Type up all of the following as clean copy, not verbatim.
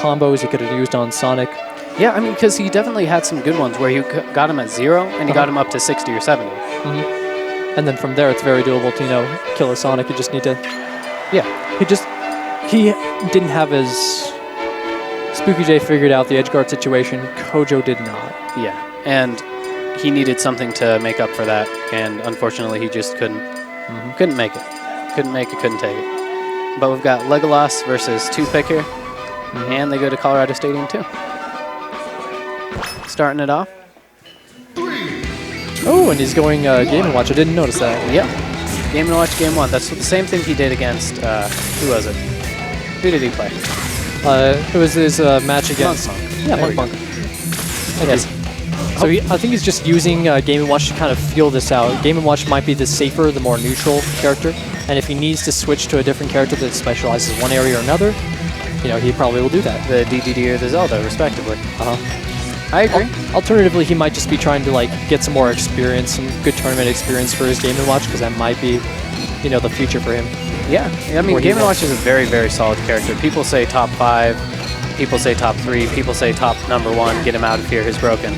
combos he could have used on Sonic. Yeah, I mean, because he definitely had some good ones where he got him at 0 and he got him up to 60 or 70. And then from there, it's very doable to, you know, kill a Sonic. You just need to... Yeah, he didn't have his... SpookyJ figured out the edge guard situation. Kojo did not. Yeah, and he needed something to make up for that, and unfortunately he just couldn't make it. Couldn't make it, couldn't take it. But we've got Legolas versus Toothpick here, and they go to Colorado Stadium too. Starting it off. Oh, and he's going Game & Watch. I didn't notice that. Yep. Game & Watch, Game 1. That's the same thing he did against, who was it? Who did he play? It was his match against... Yeah, Monk. Yes. So I think he's just using Game & Watch to kind of feel this out. Game & Watch might be the safer, the more neutral character. And if he needs to switch to a different character that specializes in one area or another, you know, he probably will do that. The DDD or the Zelda, respectively. I agree. Alternatively, he might just be trying to like get some more experience, some good tournament experience for his Game & Watch, because that might be, you know, the future for him. Yeah, I mean, Game & Watch is a very, very solid character. People say top 5, people say top 3, people say top #1, get him out of here, he's broken.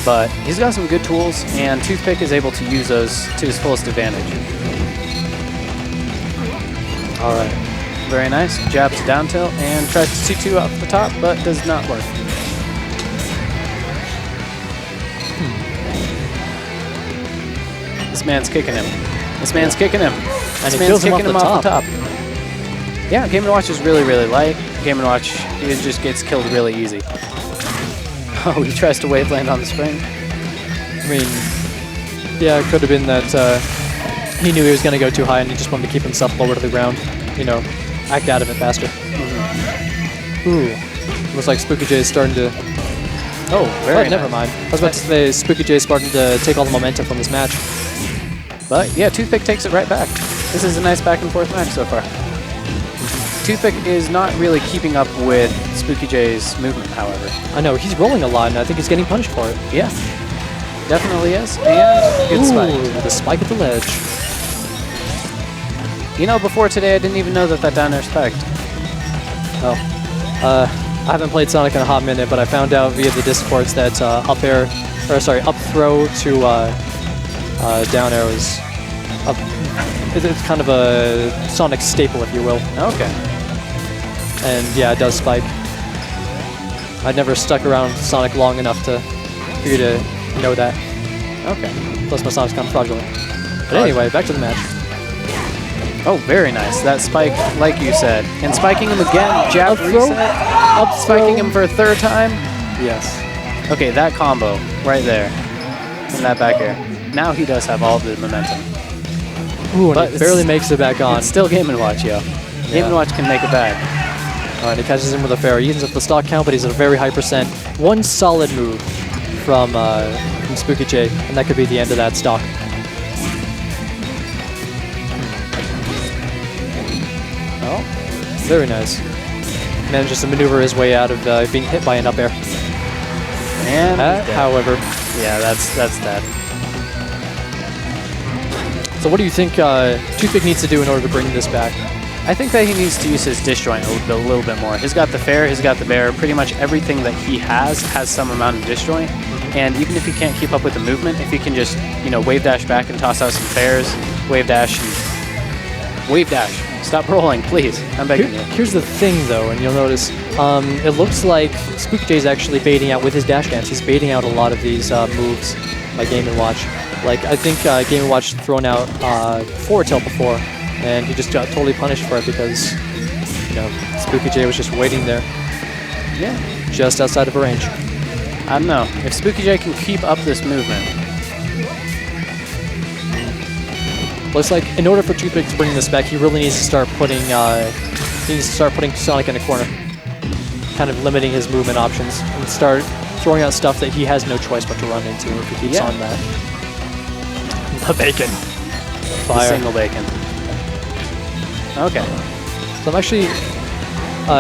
But he's got some good tools, and Toothpick is able to use those to his fullest advantage. All right. Very nice. Jabs down tilt and tries to 2-2 off the top, but does not work. This man's kicking him. This man's kicking him. And this he man's kills him kicking off him the off the top. Yeah, Game & Watch is really, really light. Game & Watch, it just gets killed really easy. Oh, he tries to wave land on the spring. I mean, yeah, it could have been that he knew he was going to go too high and he just wanted to keep himself lower to the ground. You know, act out of it faster. Ooh. Looks like SpookyJ is starting to... Oh, very never mind. I was about to say SpookyJ is starting to take all the momentum from this match. But yeah, Toothpick takes it right back. This is a nice back and forth match so far. Toothpick is not really keeping up with SpookyJ's movement, however. I know, he's rolling a lot and I think he's getting punished for it. Yeah, definitely is. And good spike. The spike at the ledge. You know, before today, I didn't even know that down air spiked. Oh. I haven't played Sonic in a hot minute, but I found out via the Discords that up throw to down air is it's kind of a Sonic staple, if you will. Okay. And yeah, it does spike. I'd never stuck around Sonic long enough for you to know that. Okay. Plus my Sonic's kind of fraudulent. But anyway, back to the match. Oh, very nice. That spike, like you said. And spiking him again. Jab reset. Up spiking him for a 3rd time. Yes. Okay, that combo right there. And that back air. Now he does have all the momentum. Ooh, and he barely makes it back on. It's still Game & Watch, yo. Game & Watch can make it back. Alright, he catches him with a fair. He ends up the stock count, but he's at a very high percent. One solid move from SpookyJ, and that could be the end of that stock. Oh, very nice. Manages to maneuver his way out of being hit by an up air. And however, yeah, that's that. So what do you think Toothpick needs to do in order to bring this back? I think that he needs to use his disjoint a little bit more. He's got the fair, he's got the bear. Pretty much everything that he has some amount of disjoint. And even if he can't keep up with the movement, if he can just, you know, wave dash back and toss out some fairs, wave dash, and wave dash. Stop rolling, please. I'm begging you. Here's the thing, though, and you'll notice, it looks like SpookyJ is actually baiting out with his dash dance. He's baiting out a lot of these moves by Game & Watch. Like, I think Game & Watch thrown out forward tilt before, and he just got totally punished for it because, you know, SpookyJ was just waiting there. Yeah. Just outside of a range. I don't know. If SpookyJ can keep up this movement. Looks like in order for Toothpick to bring this back, he really needs to start putting Sonic in a corner, kind of limiting his movement options, and start throwing out stuff that he has no choice but to run into if he keeps on that. The bacon. Fire. The single bacon. Okay. So I'm actually,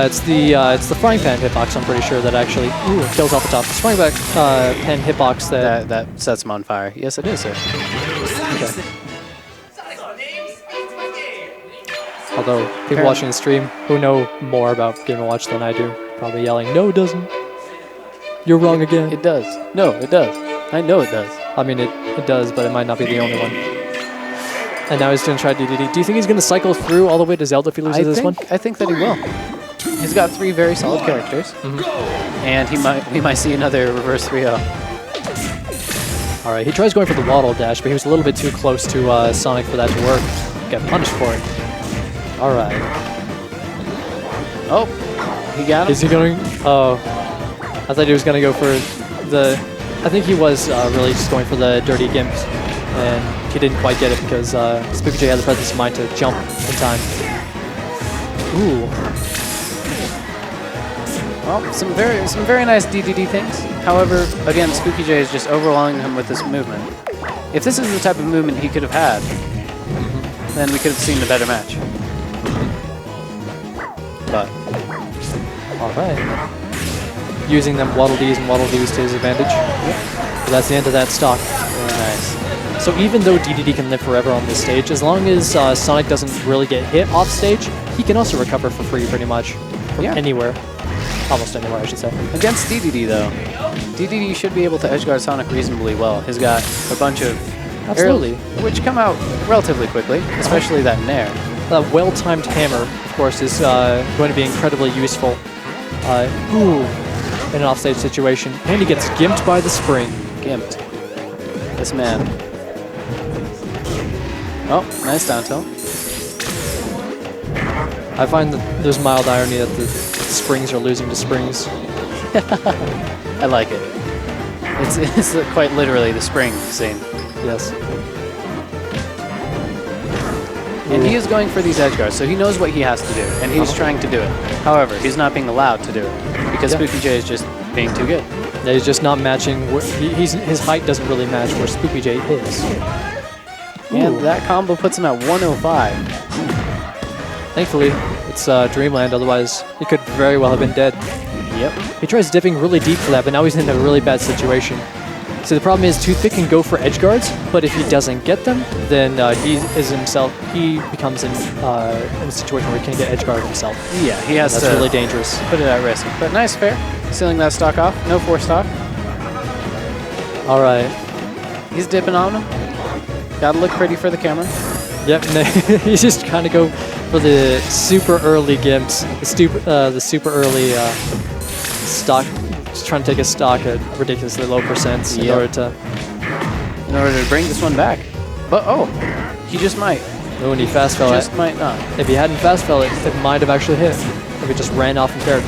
it's the frying pan hitbox. I'm pretty sure that actually kills off the top. It's frying pan hitbox that sets him on fire. Yes, it is, sir. Okay. Although people watching the stream who know more about Game & Watch than I do Probably yelling, no, it doesn't. You're wrong again. It does. No, it does. I know it does. I mean, it does, but it might not be the only one. And now he's going to try DDD. Do you think he's going to cycle through all the way to Zelda if he loses this one? I think that he will. He's got 3 very solid characters. And we might see another reverse 3-0. All right, he tries going for the waddle dash, but he was a little bit too close to Sonic for that to work. Got punished for it. All right. Oh, he got him. Is he going? Oh, I thought he was going to go for the... I think he was really just going for the dirty gimp, and he didn't quite get it because SpookyJ had the presence of mind to jump in time. Ooh. Well, some very nice DDD things. However, again, SpookyJ is just overwhelming him with this movement. If this is the type of movement he could have had, then we could have seen a better match. But all right. Using them Waddle Dees and Waddle Dees to his advantage. But that's the end of that stock. Very nice. So even though DDD can live forever on this stage, as long as Sonic doesn't really get hit off stage, he can also recover for free pretty much from anywhere. Almost anywhere, I should say. Against DDD, though, DDD should be able to edgeguard Sonic reasonably well. He's got a bunch of Absolutely. which come out relatively quickly, especially that Nair. That well-timed hammer, of course, is going to be incredibly useful. In an offstage situation. And he gets gimped by the spring. Gimped. This man. Oh, nice down tilt. I find that there's mild irony that the springs are losing to springs. I like it. It's quite literally the spring scene. Yes. And he is going for these edge guards, so he knows what he has to do, and he's trying to do it. However, he's not being allowed to do it, because SpookyJ is just being too good. Yeah, he's just not matching. His height doesn't really match where SpookyJ is. And that combo puts him at 105. Thankfully, it's Dreamland, otherwise he could very well have been dead. Yep. He tries dipping really deep for that, but now he's in a really bad situation. So the problem is Toothpick can go for edge guards, but if he doesn't get them, then he becomes in a situation where he can't get edge guard himself. Yeah, he has That's really dangerous. Put it at risk. But nice fair. Sealing that stock off. No 4 stock. All right. He's dipping on him. Gotta look pretty for the camera. Yep, he's just kind of go for the super early gimps, the super early stock. Just trying to take a stock at ridiculously low percents in order to bring this one back. But he just might. Oh, and he fast fell Just might not. If he hadn't fast fell it might have actually hit. If he just ran off and paired.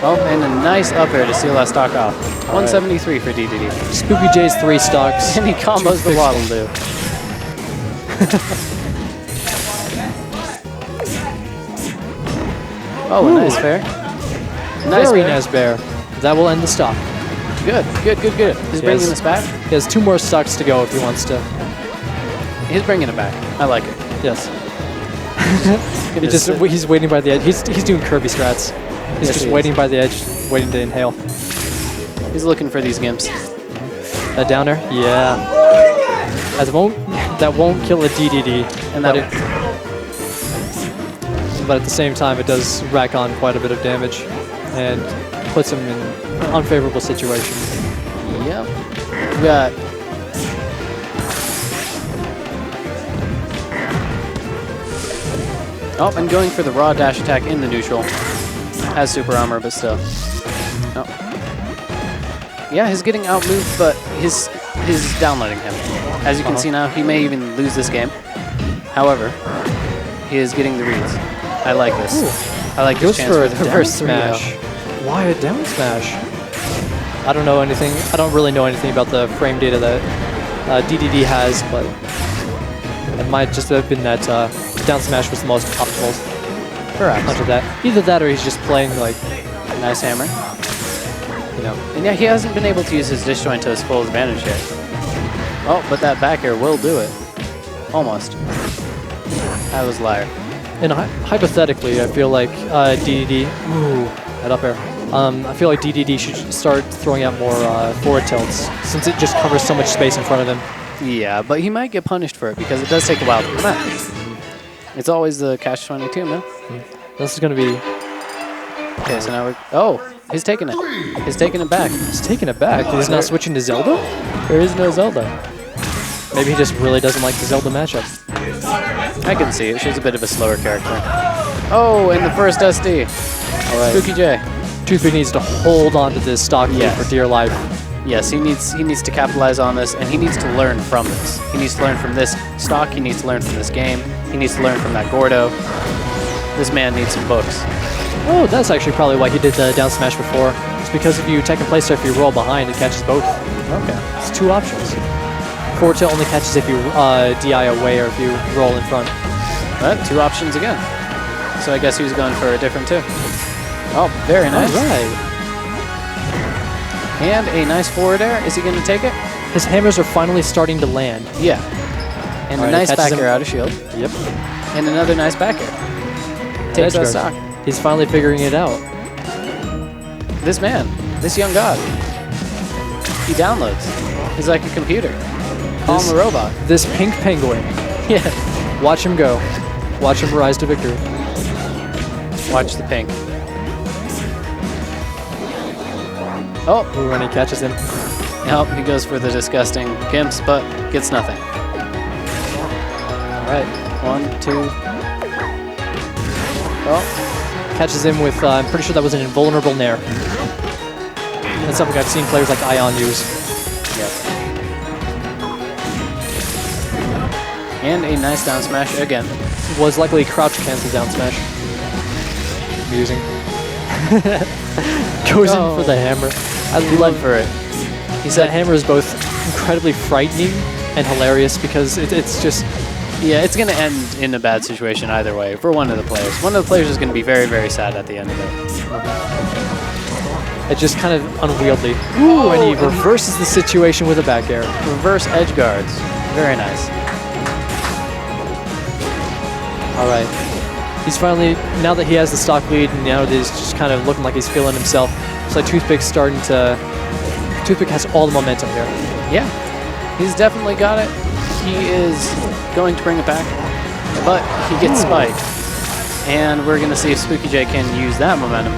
Oh, and a nice up air to seal that stock off. 173 for DDD. SpookyJ's 3 stocks. And he combos the Waddle Doo. Oh, a nice fair. Very nice bear. That will end the stock. Good. He's bringing this back. He has 2 more stocks to go if he wants to. He's bringing it back. I like it. Yes. He's waiting by the edge. He's doing Kirby strats. He's just waiting by the edge, waiting to inhale. He's looking for these gimps. A downer? Yeah. That won't kill a DDD. And but at the same time, it does rack on quite a bit of damage and puts him in an unfavorable situation. Yep. We got... Oh, and going for the raw dash attack in the neutral. Has super armor, but still. Oh. Yeah, he's getting outmoved, but his downloading him. As you can see now, he may even lose this game. However, he is getting the reads. I like this. Ooh. I like this chance for the reverse smash. Why a down smash? I don't know anything. I don't really know anything about the frame data that DDD has, but it might just have been that down smash was the most optimal. Perhaps. Under that. Either that or he's just playing like nice hammer. You know. And yeah, he hasn't been able to use his disjoint to his full advantage yet. Oh, but that back air will do it. Almost. That was liar. And hypothetically, I feel like DDD... Ooh, that up air. I feel like DDD should start throwing out more forward tilts, since it just covers so much space in front of him. Yeah, but he might get punished for it, because it does take a while to come out. It's always the catch-22, man. This is going to be Okay, so now we're... Oh, he's taking it. He's taking it back. He's taking it back. He's not switching to Zelda? There is no Zelda. Maybe he just really doesn't like the Zelda matchup. I can see it. She's a bit of a slower character. Oh, and the first SD. All right. SpookyJ. Toothpick needs to hold on to this stock lead for dear life. Yes, he needs to capitalize on this, and he needs to learn from this. He needs to learn from this stock. He needs to learn from this game. He needs to learn from that Gordo. This man needs some books. Oh, that's actually probably why he did the down smash before. It's because if you tech and place, if you roll behind, it catches both. Okay. It's 2 options. Forward tilt only catches if you DI away or if you roll in front. But 2 options again. So I guess he was going for a different 2. Oh, very nice. All right. And a nice forward air. Is he going to take it? His hammers are finally starting to land. Yeah. And All a right, nice back air out of shield. Yep. And another nice back air. Takes that stock. He's finally figuring it out. This man, this young god, he downloads. He's like a computer. Call him a robot. This pink penguin. Yeah. Watch him go. Watch him rise to victory. Watch the pink. Oh, Ooh, when he catches him. nope, he goes for the disgusting gimps, but gets nothing. All right. 1, 2. Oh, Catches him with, I'm pretty sure that was an invulnerable nair. That's something I've seen players like Ion use. and a nice down smash again. Was likely crouch cancel down smash. Amusing. Goes in for the hammer. I love for it. He said hammer is both incredibly frightening and hilarious because it's just... Yeah, it's going to end in a bad situation either way for one of the players. One of the players is going to be very, very sad at the end of it. It's just kind of unwieldy. Ooh, and he reverses the situation with a back air. Reverse edge guards. Very nice. All right. He's finally, now that he has the stock lead, and now that he's just kind of looking like he's feeling himself, it's like Toothpick's starting to... Toothpick has all the momentum here. Yeah, he's definitely got it. He is going to bring it back, but he gets spiked. And we're going to see if SpookyJ can use that momentum.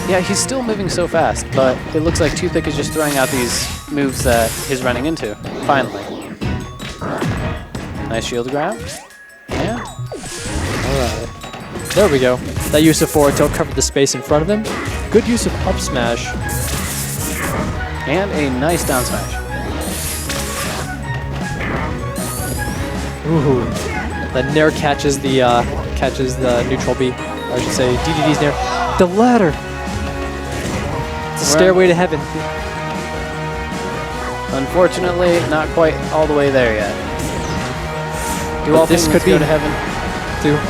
Yeah, he's still moving so fast, but it looks like Toothpick is just throwing out these moves that he's running into, finally. Nice shield grab. Yeah. Alright. There we go. That use of forward tilt covered the space in front of him. Good use of up smash. And a nice down smash. Ooh. The nair catches the neutral B. Or I should say DDD's nair. The ladder! It's a stairway to heaven. Unfortunately, not quite all the way there yet. Do all this penguins could go be to heaven?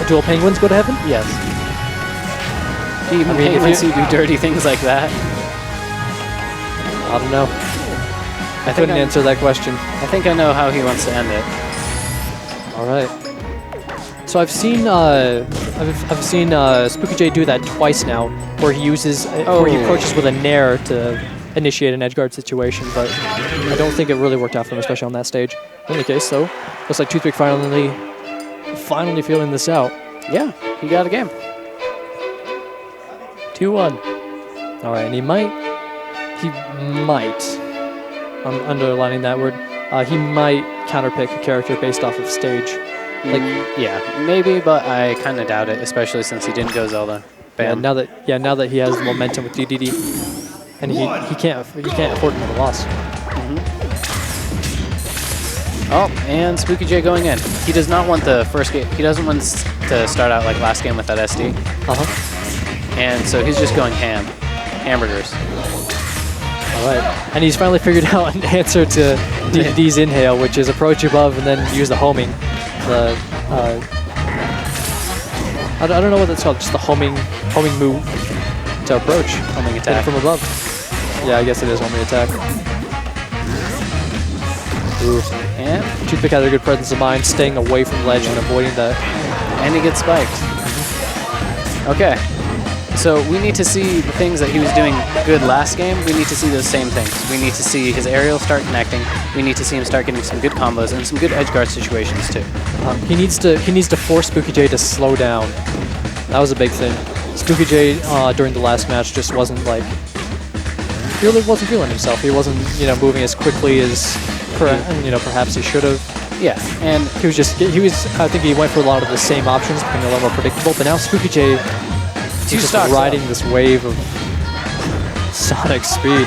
Do all penguins go to heaven? Yes. Even I mean, penguins who do dirty things like that. I don't know. I couldn't answer that question. I think I know how he wants to end it. All right. So I've seen SpookyJ do that twice now, where he uses where he approaches with a nair to initiate an edgeguard situation, but I don't think it really worked out for him, especially on that stage. In any case, though, looks like Toothpick finally feeling this out. Yeah, he got a game. 2-1. All right, and he might, I'm underlining that word, he might counterpick a character based off of stage. Like, yeah, maybe, but I kind of doubt it, especially since he didn't go Zelda. Bam. Yeah, now that he has the momentum with DDD, and he can't afford another loss. Oh, and SpookyJ going in. He does not want the first game. He doesn't want to start out like last game with that SD. And so he's just going ham. Hamburgers. All right. And he's finally figured out an answer to DDD's inhale, which is approach above and then use the homing. I don't know what that's called. Just the homing move to approach. Homing attack. From above. Yeah, I guess it is homing attack. Ooh. And Toothpick has a good presence of mind, staying away from ledge and avoiding that. And he gets spiked. Okay. So we need to see the things that he was doing good last game. We need to see those same things. We need to see his aerial start connecting. We need to see him start getting some good combos and some good edgeguard situations too. He needs to force SpookyJ to slow down. That was a big thing. SpookyJ during the last match just wasn't like really wasn't feeling himself. He wasn't moving as quickly as perhaps he should have. Yeah, and he was I think he went for a lot of the same options, becoming a lot more predictable. But now SpookyJ is just riding this wave of Sonic speed.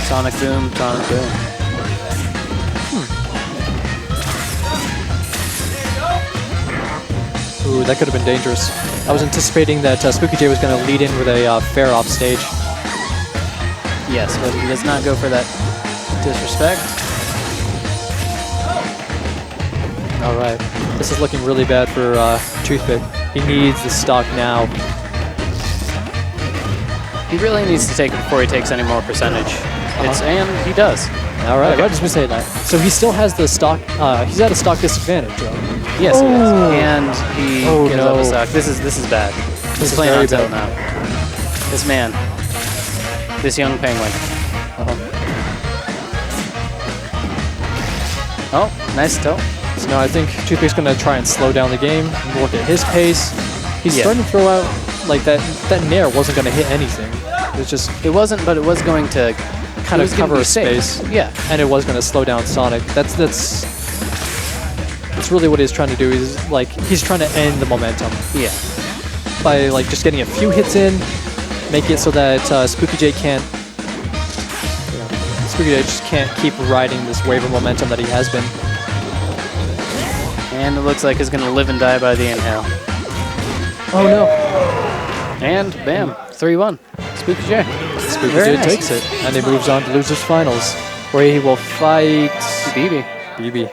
Sonic boom, Sonic boom. Ooh, that could have been dangerous. I was anticipating that SpookyJ was going to lead in with a fair off stage. Yes, but he does not go for that disrespect. All right, this is looking really bad for Toothpick. He needs the stock now. He really needs to take it before he takes any more percentage. And he does. All right, right as we say that. So he still has the stock. He's at a stock disadvantage, though. Yes, he is. And he gives up his stock. This is bad. He's playing on tilt now. This man. This young penguin. Oh, nice tilt. So now I think Toothpick's going to try and slow down the game and work at his pace. He's starting to throw out like that Nair wasn't going to hit anything. It wasn't, but it was going to kind of cover a space. Yeah. And it was going to slow down Sonic. That's really what he's trying to do. He's trying to end the momentum. Yeah. By just getting a few hits in, make it so that SpookyJ can't SpookyJ just can't keep riding this wave of momentum that he has been. And it looks like he's going to live and die by the inhale. Oh no. And bam, 3-1. SpookyJ. SpookyJ takes it, and he moves on to Losers Finals, where he will fight BB. BB.